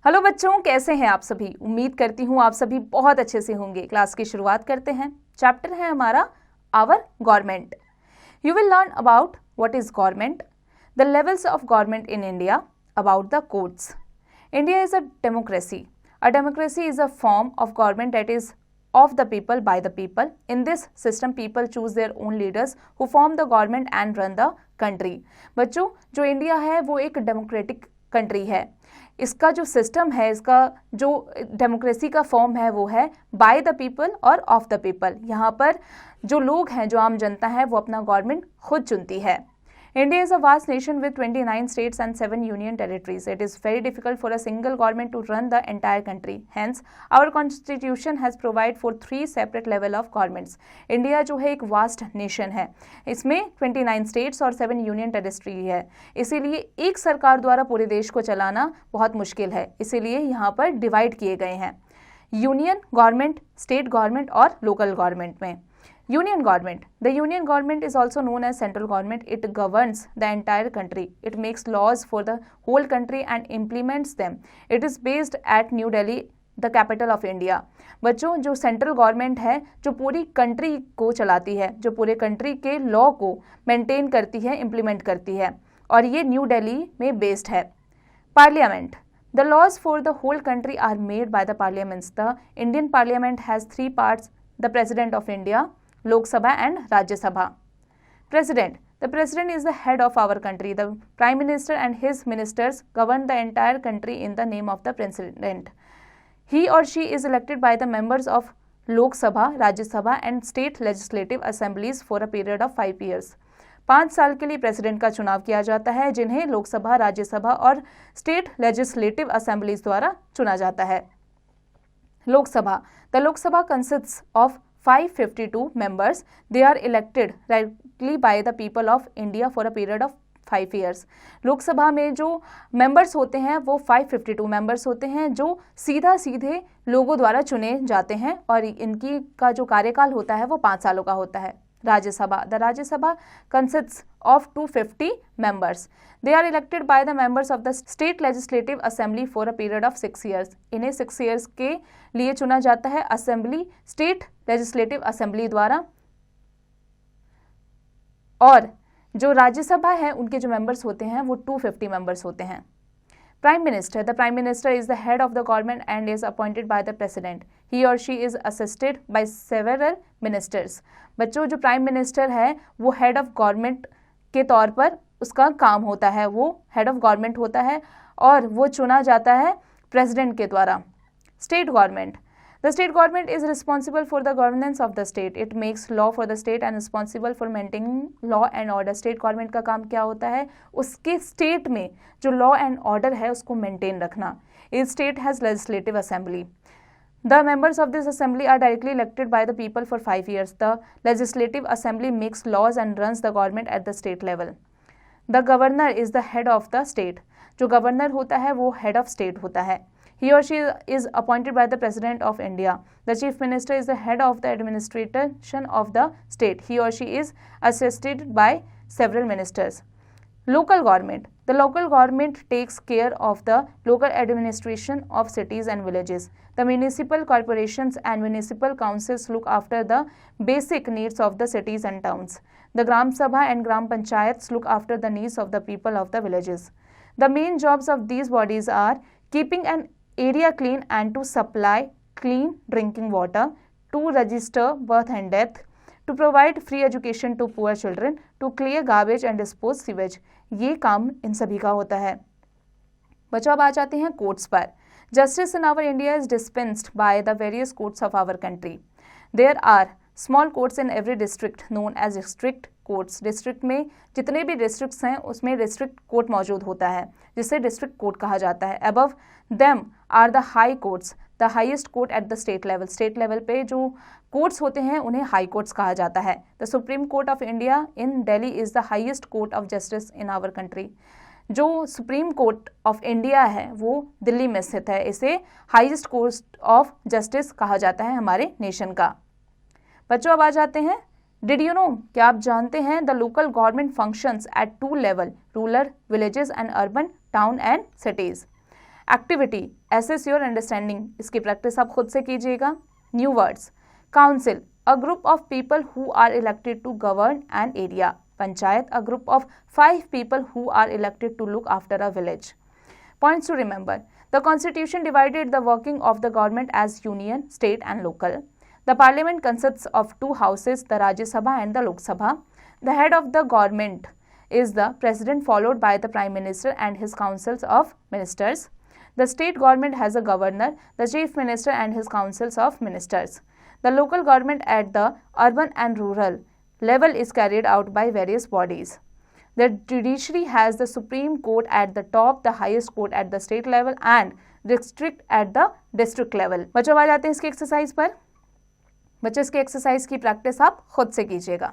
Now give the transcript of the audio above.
Hello बच्चों, कैसे हैं आप सभी। उम्मीद करती हूँ आप सभी बहुत अच्छे से होंगे। क्लास की शुरुआत करते हैं। चैप्टर है हमारा our government. You will learn about what is government, the levels of government in India, about the courts. India is a democracy. A democracy is a form of government that is of the people by the people. In this system, people choose their own leaders who form the government and run the country. बच्चों, जो India है वो एक democratic country है। इसका जो system है, इसका जो डेमोक्रेसी का फॉर्म है वो है बाय द पीपल और ऑफ द पीपल। यहाँ पर जो लोग हैं, जो आम जनता है, वो अपना गवर्नमेंट खुद चुनती है। India is a vast nation with 29 states and 7 union territories. It is very difficult for a single government to run the entire country. Hence, our constitution has provided for 3 separate level of governments. India जो है एक vast nation है, इसमें 29 states और 7 union territory है। इसीलिए एक सरकार द्वारा पूरे देश को चलाना बहुत मुश्किल है, इसीलिए यहाँ पर डिवाइड किए गए हैं यूनियन गवर्नमेंट, स्टेट गवर्नमेंट और लोकल गवर्नमेंट में। Union government. The union government is also known as central government. It governs the entire country. It makes laws for the whole country and implements them. It is based at New Delhi, the capital of India. बच्चों, जो central government है, जो पूरी country को चलाती है, जो पूरे कंट्री के लॉ को मेंटेन करती है, इम्प्लीमेंट करती है, और ये न्यू दिल्ली में बेस्ड है। Parliament. The laws for the whole country are made by the parliaments. The Indian parliament has 3 parts: the President of India, Lok Sabha and Rajya Sabha. President. The President is the head of our country. The Prime Minister and his ministers govern the entire country in the name of the President. He or she is elected by the members of Lok Sabha, Rajya Sabha and state legislative assemblies for a period of 5 years. 5 साल के लिए president का चुनाव किया जाता है, जिन्हें लोकसभा, राज्यसभा और स्टेट लेजिस्लेटिव असेंबलीज द्वारा चुना जाता है। Lok Sabha. The Lok Sabha consists of 552 members. They are elected directly by the people of India for a period of 5 years. Lok Sabha में जो मेंबर्स होते हैं वो 552 मेंबर्स होते हैं, जो सीधे लोगों द्वारा चुने जाते हैं, और इनकी का जो कार्यकाल होता है वो 5 सालों का होता है। Rajya Sabha. The Rajya Sabha consists of 250 members. They are elected by the members of the state legislative assembly for a period of 6 years. इन्हें 6 years के लिए चुना जाता है असेंबली, स्टेट लेजिस्लेटिव असेंबली द्वारा। और जो राज्यसभा है, उनके जो मेंबर्स होते हैं वो 250 मेंबर्स होते हैं। Prime Minister. The Prime Minister is the head of the government and is appointed by the President. He or she is assisted by several ministers. बच्चों, जो प्राइम मिनिस्टर है वो हेड ऑफ गवर्नमेंट के तौर पर उसका काम होता है, वो हेड ऑफ गवर्नमेंट होता है और वो चुना जाता है प्रेसिडेंट के द्वारा। State government. The state government is responsible for the governance of the state. It makes law for the state and responsible for maintaining law and order. State government का काम क्या होता है? उसके स्टेट में जो लॉ एंड ऑर्डर है उसको मेंटेन रखना। Each state has legislative assembly. The members of this assembly are directly elected by the people for 5 years. The legislative assembly makes laws and runs the government at the state level. The governor is the head of the state. जो governor होता है वो head of state होता है। He or she is appointed by the President of India. The Chief Minister is the head of the administration of the state. He or she is assisted by several ministers. Local government. The local government takes care of the local administration of cities and villages. The municipal corporations and municipal councils look after the basic needs of the cities and towns. The Gram Sabha and Gram Panchayats look after the needs of the people of the villages. The main jobs of these bodies are keeping an area clean and to supply clean drinking water, to register birth and death, to provide free education to poor children, to clear garbage and dispose sewage. ये काम इन सभी का होता है। बच्चों, अब आ जाते हैं कोर्ट्स पर। Justice in our India is dispensed by the various courts of our country. There are small courts in every district known as district courts. District में जितने भी डिस्ट्रिक्ट्स हैं उसमें डिस्ट्रिक्ट कोर्ट मौजूद होता है, जिसे डिस्ट्रिक्ट कोर्ट कहा जाता है। Above them are the high courts, the highest court at the state level. State level पे जो कोर्ट्स होते हैं उन्हें हाई कोर्ट्स कहा जाता है। The Supreme Court of India in Delhi is the highest court of justice in our country. जो Supreme Court of India है वो दिल्ली में स्थित है, इसे हाईएस्ट कोर्ट ऑफ जस्टिस कहा जाता है हमारे नेशन का। बच्चों, अब आ जाते हैं डिड यू नो, क्या आप जानते हैं the local government functions at 2 level: rural, villages and urban, town and cities. Activity, assess your understanding, इसकी प्रैक्टिस आप खुद से कीजिएगा। New words, council, a group of people who are elected to govern an area. Panchayat, a group of 5 people who are elected to look after a village. Points to remember: the Constitution divided the working of the government as union, state and local. The parliament consists of 2 houses, the Rajya Sabha and the Lok Sabha. The head of the government is the president, followed by the prime minister and his councils of ministers. The state government has a governor, the chief minister and his councils of ministers. The local government at the urban and rural level is carried out by various bodies. The judiciary has the Supreme Court at the top, the highest court at the state level and district at the district level. बच्चों आ जाते हैं इसकी exercise पर। बच्चों इसकी exercise की practice आप खुद से कीजिएगा।